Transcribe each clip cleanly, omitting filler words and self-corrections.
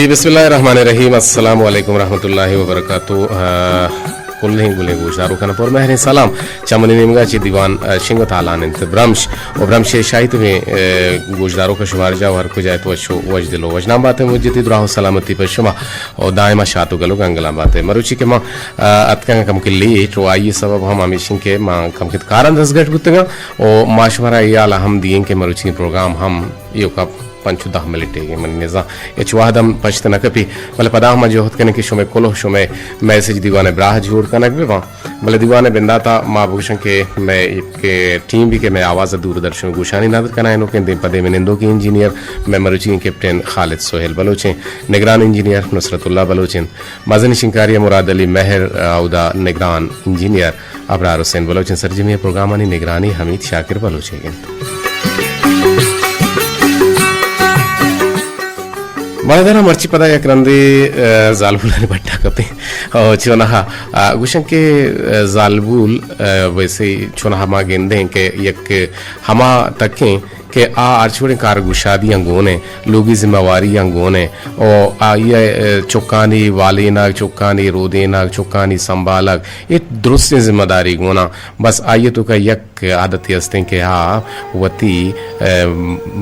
जी बिस्मिल्लाहिर्रहमानिर्रहीम अस्सलामु अलैकुम रहमतुल्लाहि व बरकातुहू कुल्ले गुले गुजारो कन पर महरे सलाम चमने निमगा ची दीवान शिंगो तालान इंत ब्रह्मश और ब्रह्मश शाहिद में गुजदारों का शुमार जा हर को जाए तो अच्छो वज दिलो वजनाम बातें मुझे दुराह सलामती पर शुमा और दायमा शातु गलो गंगला बातें मरुचि के मां अतका कम के लिए तो आइए सबब हम अमीशिंग के मां कम के कारण 10 घट गुतगा और माशवरा याला हम दिएं के मरुचि प्रोग्राम हम यो का 5-10 मिनट मन निजा एचवादम पछतना कपी बले पदा हम जो कने के शुमे कोलो शुमे मैसेज दीवाने ब्राह जोड़ कनक बे बले दीवाने बिंदाता मां भूषण के मैं के टीम भी के मैं आवाज दूरदर्शन गुशानी नादर कना नो के पदे में निंदो के इंजीनियर मैं मरुची कैप्टन खालिद सोहेल बलोचे निगरान इंजीनियर नुसरतुल्लाह बलोचिन मजनी शिंकारिया मुराद अली मेहर औदा निगरान इंजीनियर अबरार हुसैन बलोचिन सरजमी प्रोग्राम नि निगरानी हमीद शाकिर बलोचे मरदना मर्ची पदा यक्रंदे जालबुल बट्टा कपे चोनहा गुशन के जालबुल वैसे चोनहा मा गेंदे के यक हमा तके के आरछोड़े कार गुशादी अंगोने लोगी जिम्मेवारी अंगोने और ये चौकानी वालेनाग चौकानी रोदेनाग चौकानी संभालक ये दुरुस्त जिम्मेदारी गोना बस आइए तो का यक आदत हस्ते के वती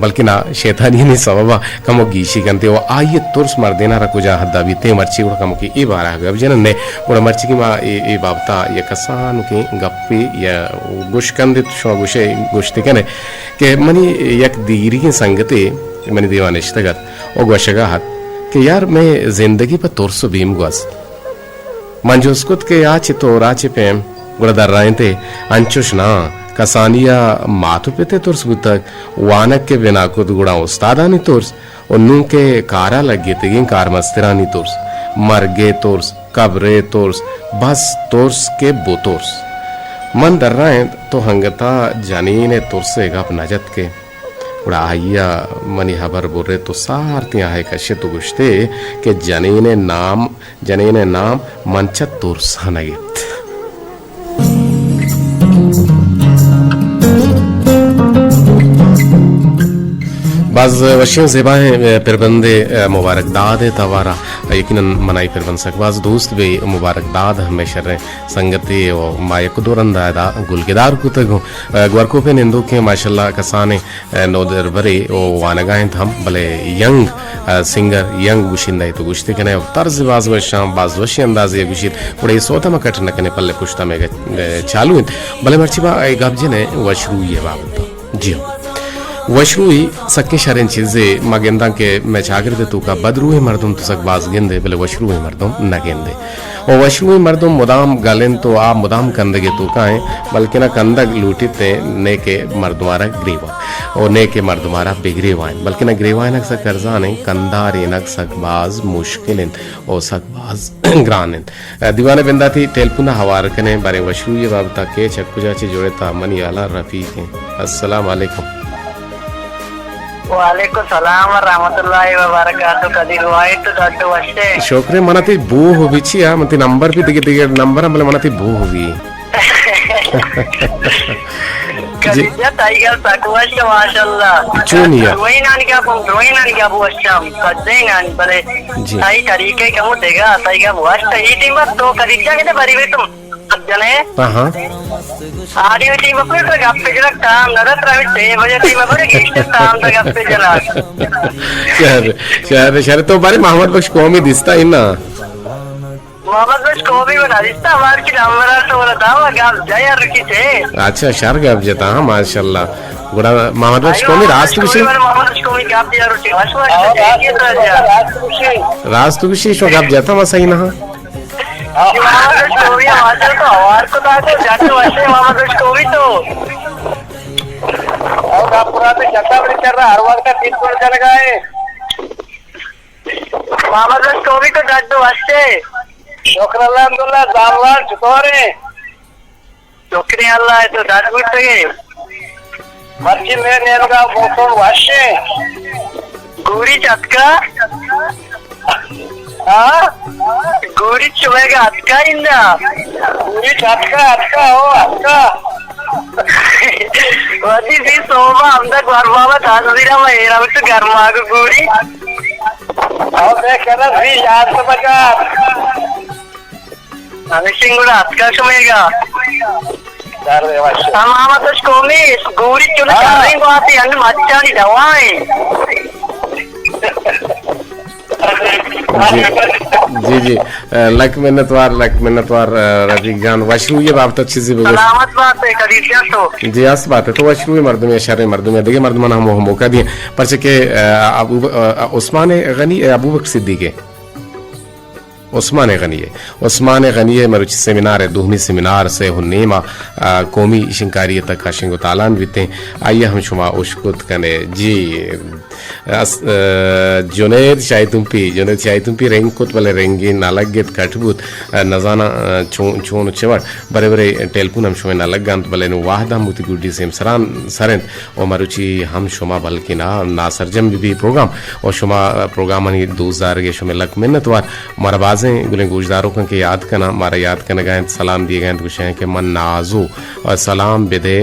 बल्कि ना शैतानी ने सबबा कमो गीशी कंते वो आइए तुर्स मर देना रखो जा हद्दा भी ते मर्ची उड़ कमो की ए बारा गब जनन ने उड़ मर्ची की मा ए बाबता ये कसान के गप्पे या गुश कंदे शो गुशे गुश्ते कने के मनी यक दीरी की संगते मनी दीवाने इश्तगत और गोशगा हाथ कि यार मैं जिंदगी पर तोरसो बीम गुआस मंजोस्कुत के आचे तो राचे पे गुड़ा दर रहे थे अंचुश ना कसानिया माथु पे थे तुर्स गुतक वानक के बिना को गुड़ा उस्तादानी तुर्स और नू के कारा लगे थे कार मस्तिरानी तुर्स मरगे तुर्स कब्रे तुर्स बस तुर्स के बोतुर्स मन दर रहे तो हंगता जानीने तुर्से गप नजत के उड़ा आइया मनी हबर बोरे तो सारतियां है कशे तो गुश्ते के जनीने नाम मंचत तुर्सा नगित बाज वशियों ज़ेबाएं पिरबंदे मुबारकदाद तवारा यकीनन मनाई पिरबन सकबाज दोस्त भी मुबारकदाद हमेशा रहे संगति और मायक दोरंदा गुलगेदार कुतगो ग्वरको पे निंदो के माशाल्लाह कसाने नोदर बरे ओ वानगाएं थम भले यंग सिंगर यंग गुशिंदा तो गुश्ते कने तर्ज बाज वशाम बाज वशी अंदाजे गुशित उड़े सोता में कटन कने पल्ले पुश्ता में चालू भले मर्चिबा गबजे ने वशरू ये बाबत जी वशरूई सक्के शरण चीजें मगेंदा के मैं चागर दे तू का बदरूही मर्दम तो सक बाज गेंदे बोले वशरूही मर्दम न गेंदे और वशरूही मर्दम मुदाम गालें तो आप मुदाम कंदगे तो काएं बल्कि ना कंदग लूटिते ने के मर्दमारा ग्रीवा और ने के मर्दमारा बिगरीवाइन बल्कि ना ग्रीवाइन अक्सर कर्जा नहीं कंदार नक सकबाज मुश्किल और सकबाज ग्रान दीवाने बिंदा थी टेलपुना हवार कने बारे वशरूई बाबता के चक्कुजा चे जोड़े ता मनी आला रफीक हैं अस्सलाम वालेकुम वालेकुम सलाम व रहमतुल्लाहि व बरकातहू कदीर वाइट डॉक्टर वशे शोकरे मनती बू हो बिचिया मती नंबर भी दिगे दिगे नंबर हमले मनती बू होगी कदिया टाइगर सकवाश माशाल्लाह चुनिया रोई नानी का बुआशम कदे नानी बरे ताई तरीके कमु देगा ताई का बुआश ई टीम तो कदिया के बरीवे तुम जने हां आडी टीम पर तो गप्पे जरा काम नरत रवि 6 बजे टीम पर गेस्ट काम तो गप्पे जरा शहर तो बारे मोहम्मद बख्श कौमी दिसता है ना मोहम्मद बख्श कौमी बना दिसता हमार की नंबर तो बताओ गप जाया रखी थे अच्छा शहर गप जता हां माशाल्लाह गुड़ा मोहम्मद बख्श कौमी राष्ट्र विषय मोहम्मद बख्श कौमी गप दिया रोटी राष्ट्र विषय शो गप जाता मा सही ना गुड़ी चटका गुड़ी चुमेगा अटका इंदा गुड़ी अटका हो अटका वदी सी सोमा हमदा गरमा में ताजवीरा में एरा में तो गरमा को गुड़ी और मैं कह रहा भी याद तो बचा Amishing కూడా అత్కాశమేగా दारे wash sama to skomi guri chuna karing ko ati and machani dawai जी जी लक मिन्नतवार रफीक जान वशरू ये बात अच्छी सी बगैर सलामत बात है करीब क्या तो जी आस बात है तो वशरू मर्दम या शर मर्दम या देखिए मर्दमान हम मौका दिए पर के उस्मान गनी अबू बकर सिद्दीक उस्मान गनी है मरुच सेमिनार है दुहमी सेमिनार से हुन्नीमा कौमी शिंकारी तक खाशिंग तालान बीते आइए हम शुमा उशकुत कने जी जुनेद शायतुम्पी रेंकुत वाले रेंगी नालगेत कटबुत नजाना चोन चवड़ बरे बरे टेलपुन हम शुमे नालगांत बले नु वाहदा मुति गुड्डी सेम सरान सरेंत ओ मरुचि हम शुमा बल्कि ना सरजम भी प्रोग्राम और शुमा प्रोग्राम अनि 2000 के शुमे लक मिन्नतवार मरबाजें गुले गुजदारों के याद करना मारा याद करना गए सलाम दिए गए कुछ हैं कि मन नाजू और सलाम बिदे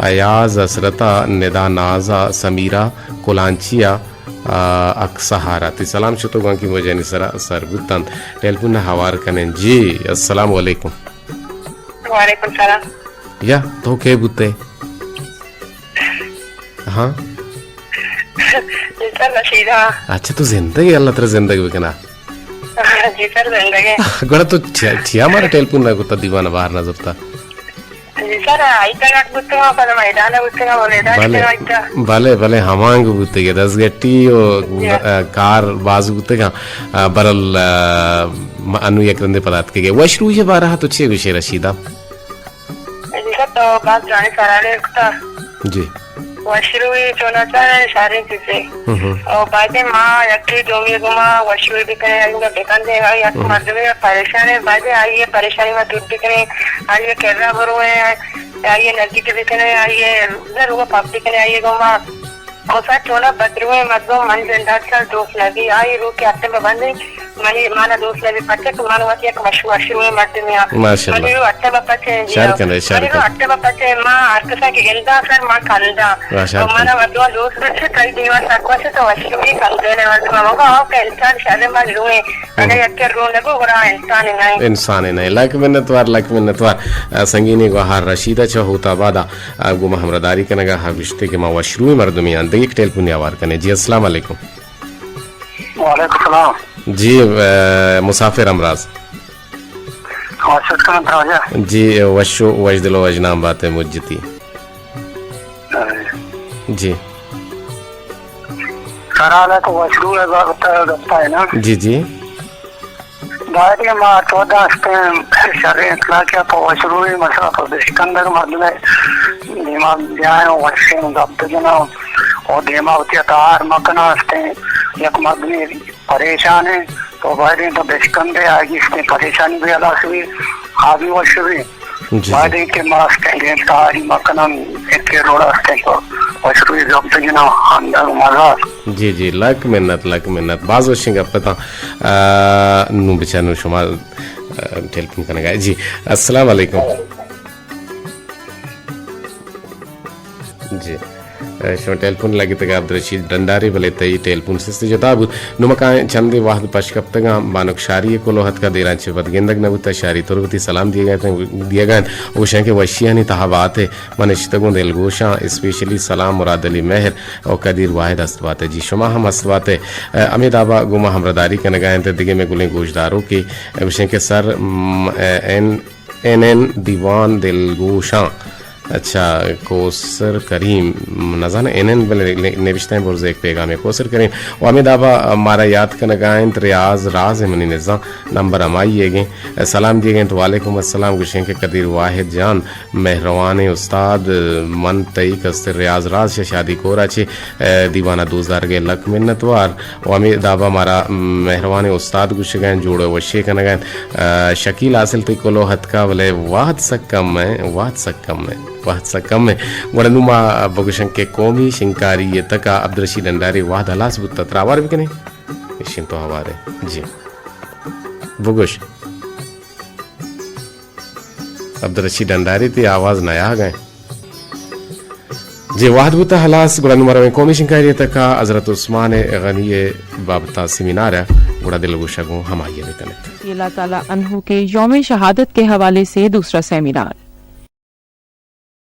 अयाज असरता निदा नाजा समीरा कोलांचिया अक्सहारा ती सलाम शुतो गां की वजह नि सरा सरबुतन टेलीफोन हवार कने जी अस्सलाम वालेकुम वालेकुम सलाम या तो के बुते हां जी सर रशीदा अच्छा तो जिंदगी अल्लाह तेरा जिंदगी बिकना जी सर जिंदगी गड़ा तो छिया मारा टेलीफोन ना कुत्ता दीवाना बाहर नजर था जी सर आई तक बुत्तगा पर मैदान बुत्तगा भले भले हमांग बुते के 10 गट्टी और कार बाजू बुते का बरल अनु एक रंदे पदार्थ के वशरू ये बारह तो छे विषय रशीदा जी सर तो बात जाने सराले उठता जी वशरू चोना चाहे सारे चीजें और बातें माँ यक्की जोमी गुमा वशरू भी करें आइए बेकान देगा या तो मर्द में परेशान है बातें आइए परेशानी में दूर भी करें आइए केरला भरो है आइए नजदीक भी करें आइए उधर हुआ पाप भी करें आइए गुमा कोसा चोना बदरू है मतलब मन जंदा चल दोस्त लगी आई रू के आते में बंदे मनी माना दोस्त लगी पच्चे तुम्हारे वहाँ एक वशरू है मर्द में माशाल्लाह मनी रू अट्टे बच्चे शायर करने मनी रू अट्टे बच्चे माँ आर्कसा की गिंदा सर माँ खानदा तो माना मतलब दोस्त बच्चे कई दिनों तक वैसे तो वशरू ही खानदे ने मतलब मामा आओ के इंसान शादी में रू है अगर यक्के रू लगो बड़ा इंसान नहीं लाइक मिन्नतवार संगीनी गहार रशीदा छ होता बादा गुमा हमरदारी कनगा हविष्ते के मा वशरू मर्दमियान देख टेलीफोन आवार कने जी अस्सलाम वालेकुम वालेकुम सलाम जी मुसाफिर अमराज जी वशो वजदिलो वजनाम बातें मुज्जती जी सराले तो वशरू है है ना जी जी दायरे में 14 शरीर इतला क्या तो वशरू ही मसला तो सिकंदर मदले दिमाग जाए वशे जब्त जना और दिमाग के तार मकना हस्ते एक मदनी परेशान है तो बाहर तो बेशकंदे आगे इसमें परेशानी भी अलग हुई आगे वशरू बाहर के मास्टर तारी मकना एक रोड़ा हस्ते तो वशरू जब्त जना अंदर मजा जी जी लक मिन्नत बाज वशिंग पता नु बेचानु शुमा टेलीफोन करने गए जी अस्सलाम वालेकुम जी शो टेलीफोन लगे तक अब्दुल रशीद डंडारी बले तई टेलीफोन से जताब नुमका चंदे वाहद पशकप्तगा बानुक शारी को लोहत का देरा छे बदगेंदक नबुता शारी तुरबती सलाम दिए गए वो शे के वशियानी तहाबात है मनशतगो दिल गोशा स्पेशली सलाम मुराद अली मेहर और कदीर वाहिद अस्बात जी शुमा हम अस्बात अमित आबा गुमा हमरदारी के नगाएं ते दिगे में गुले गोशदारों की वशे के सर एन दीवान दिल गोशा अच्छा कोसर करीम नजान एनएन नविश्ता है बोर्ज एक पैगाम है कोसर करीम वामिद आबा मारा याद का नगाएं रियाज राज है मनी निज़ा नंबर हमारी गए सलाम दिए गए तो वालेकुम अस्सलाम गुशें के कदीर वाहिद जान मेहरवान उस्ताद मन तई कस्तर रियाज राज से शादी कोरा छे दीवाना 2000 के लक मिन्नतवार वामिद आबा मारा मेहरवान उस्ताद गुशे गए जोड़ो वशे का नगाएं शकील हासिल तई कोलो हद का बोले वाहद सकम है वरनुमा बगुशं के कौमी शिंकारी ये तका अब्दुल रशीद अंडारी वाहद हलास बुत्ता त्रावार भी कने इशिन तो हवारे जी बगुश अब्दुल रशीद अंडारी ती आवाज नया गए जी वाहद बुता हलास गुड़ा नुमरा में कौमी शिंकारियत का हजरत उस्मान गनी बाबता सेमिनार गुड़ा दिल गुशगो हमाइया में तनक अल्लाह ताला अन्हु के यौम शहादत के हवाले से दूसरा सेमिनार।